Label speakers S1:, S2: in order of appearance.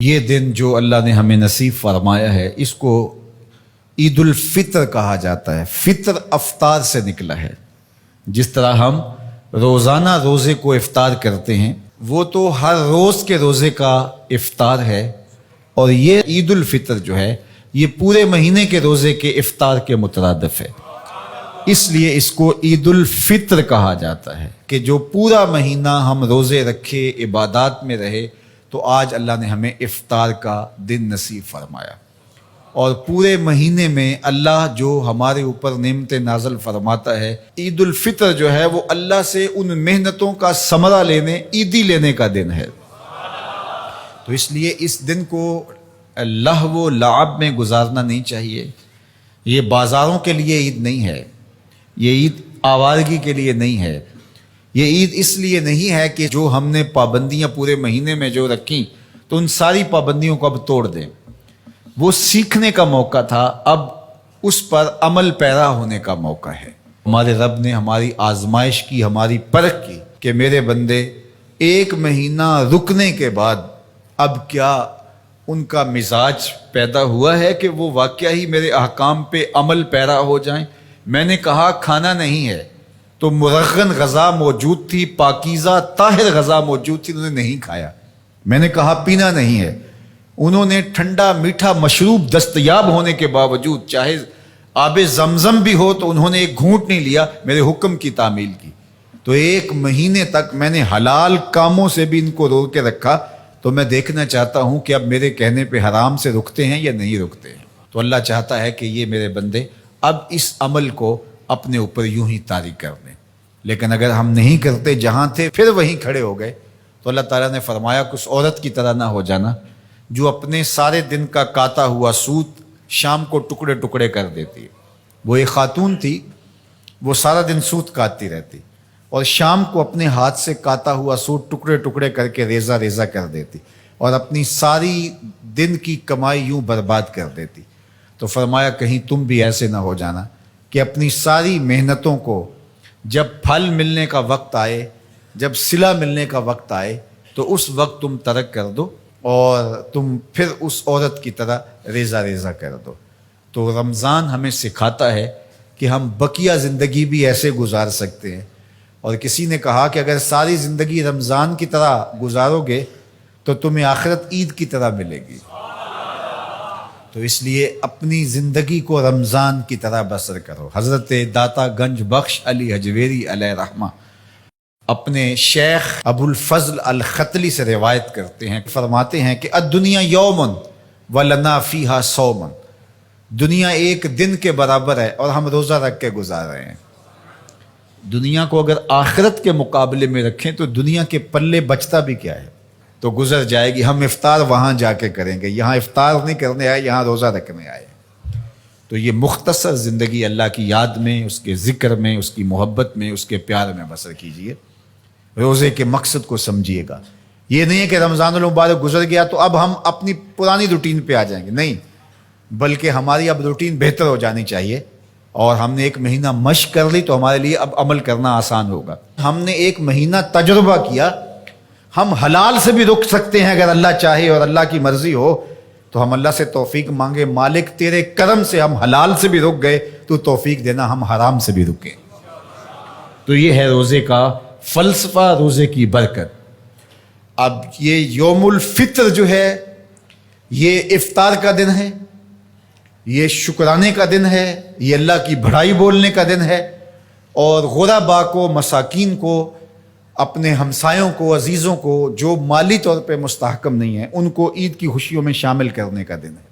S1: یہ دن جو اللہ نے ہمیں نصیب فرمایا ہے اس کو عید الفطر کہا جاتا ہے۔ فطر افطار سے نکلا ہے۔ جس طرح ہم روزانہ روزے کو افطار کرتے ہیں وہ تو ہر روز کے روزے کا افطار ہے، اور یہ عید الفطر جو ہے یہ پورے مہینے کے روزے کے افطار کے مترادف ہے، اس لیے اس کو عید الفطر کہا جاتا ہے کہ جو پورا مہینہ ہم روزے رکھے، عبادات میں رہے، تو آج اللہ نے ہمیں افطار کا دن نصیب فرمایا۔ اور پورے مہینے میں اللہ جو ہمارے اوپر نعمت نازل فرماتا ہے، عید الفطر جو ہے وہ اللہ سے ان محنتوں کا ثمرہ لینے، عیدی لینے کا دن ہے۔ تو اس لیے اس دن کو لہو و لعب میں گزارنا نہیں چاہیے۔ یہ بازاروں کے لیے عید نہیں ہے، یہ عید آوارگی کے لیے نہیں ہے، یہ عید اس لیے نہیں ہے کہ جو ہم نے پابندیاں پورے مہینے میں جو رکھیں تو ان ساری پابندیوں کو اب توڑ دیں۔ وہ سیکھنے کا موقع تھا، اب اس پر عمل پیرا ہونے کا موقع ہے۔ ہمارے رب نے ہماری آزمائش کی، ہماری پرکھ کی کہ میرے بندے ایک مہینہ رکنے کے بعد اب کیا ان کا مزاج پیدا ہوا ہے کہ وہ واقعہ ہی میرے احکام پہ عمل پیرا ہو جائیں۔ میں نے کہا کھانا نہیں ہے تو مرغن غذا موجود تھی، پاکیزہ طاہر غذا موجود تھی، انہوں نے نہیں کھایا۔ میں نے کہا پینا نہیں ہے، انہوں نے ٹھنڈا میٹھا مشروب دستیاب ہونے کے باوجود چاہے آب زمزم بھی ہو تو انہوں نے ایک گھونٹ نہیں لیا، میرے حکم کی تعمیل کی۔ تو ایک مہینے تک میں نے حلال کاموں سے بھی ان کو روک کے رکھا، تو میں دیکھنا چاہتا ہوں کہ اب میرے کہنے پہ حرام سے رکتے ہیں یا نہیں رکتے ہیں۔ تو اللہ چاہتا ہے کہ یہ میرے بندے اب اس عمل کو اپنے اوپر یوں ہی طاری کر دیں، لیکن اگر ہم نہیں کرتے، جہاں تھے پھر وہیں کھڑے ہو گئے، تو اللہ تعالیٰ نے فرمایا کہ اس عورت کی طرح نہ ہو جانا جو اپنے سارے دن کا کاتا ہوا سوت شام کو ٹکڑے ٹکڑے کر دیتی ہے۔ وہ ایک خاتون تھی، وہ سارا دن سوت کاٹتی رہتی اور شام کو اپنے ہاتھ سے کاتا ہوا سوت ٹکڑے ٹکڑے کر کے ریزہ ریزہ کر دیتی اور اپنی ساری دن کی کمائی یوں برباد کر دیتی۔ تو فرمایا کہیں تم بھی ایسے نہ ہو جانا کہ اپنی ساری محنتوں کو جب پھل ملنے کا وقت آئے، جب صلہ ملنے کا وقت آئے، تو اس وقت تم ترک کر دو اور تم پھر اس عورت کی طرح ریزہ ریزہ کر دو۔ تو رمضان ہمیں سکھاتا ہے کہ ہم بقیہ زندگی بھی ایسے گزار سکتے ہیں، اور کسی نے کہا کہ اگر ساری زندگی رمضان کی طرح گزارو گے تو تمہیں آخرت عید کی طرح ملے گی۔ تو اس لیے اپنی زندگی کو رمضان کی طرح بسر کرو۔ حضرت داتا گنج بخش علی حجویری علیہ رحمہ اپنے شیخ ابو الفضل الختلی سے روایت کرتے ہیں، فرماتے ہیں کہ الدنیا یومن ولنا فیہا صومن، دنیا ایک دن کے برابر ہے اور ہم روزہ رکھ کے گزار رہے ہیں۔ دنیا کو اگر آخرت کے مقابلے میں رکھیں تو دنیا کے پلے بچتا بھی کیا ہے، تو گزر جائے گی۔ ہم افطار وہاں جا کے کریں گے، یہاں افطار نہیں کرنے آئے، یہاں روزہ رکھنے آئے۔ تو یہ مختصر زندگی اللہ کی یاد میں، اس کے ذکر میں، اس کی محبت میں، اس کے پیار میں بسر کیجئے۔ روزے کے مقصد کو سمجھیے گا۔ یہ نہیں ہے کہ رمضان المبارک گزر گیا تو اب ہم اپنی پرانی روٹین پہ آ جائیں گے، نہیں، بلکہ ہماری اب روٹین بہتر ہو جانی چاہیے، اور ہم نے ایک مہینہ مشق کر لی تو ہمارے لیے اب عمل کرنا آسان ہوگا۔ ہم نے ایک مہینہ تجربہ کیا، ہم حلال سے بھی رک سکتے ہیں اگر اللہ چاہے اور اللہ کی مرضی ہو تو ہم اللہ سے توفیق مانگے، مالک تیرے کرم سے ہم حلال سے بھی رک گئے تو توفیق دینا ہم حرام سے بھی رکیں۔ تو یہ ہے روزے کا فلسفہ، روزے کی برکت۔ اب یہ یوم الفطر جو ہے یہ افطار کا دن ہے، یہ شکرانے کا دن ہے، یہ اللہ کی بڑائی بولنے کا دن ہے، اور غرباء کو، مساکین کو، اپنے ہمسایوں کو، عزیزوں کو جو مالی طور پہ مستحکم نہیں ہیں، ان کو عید کی خوشیوں میں شامل کرنے کا دن ہے۔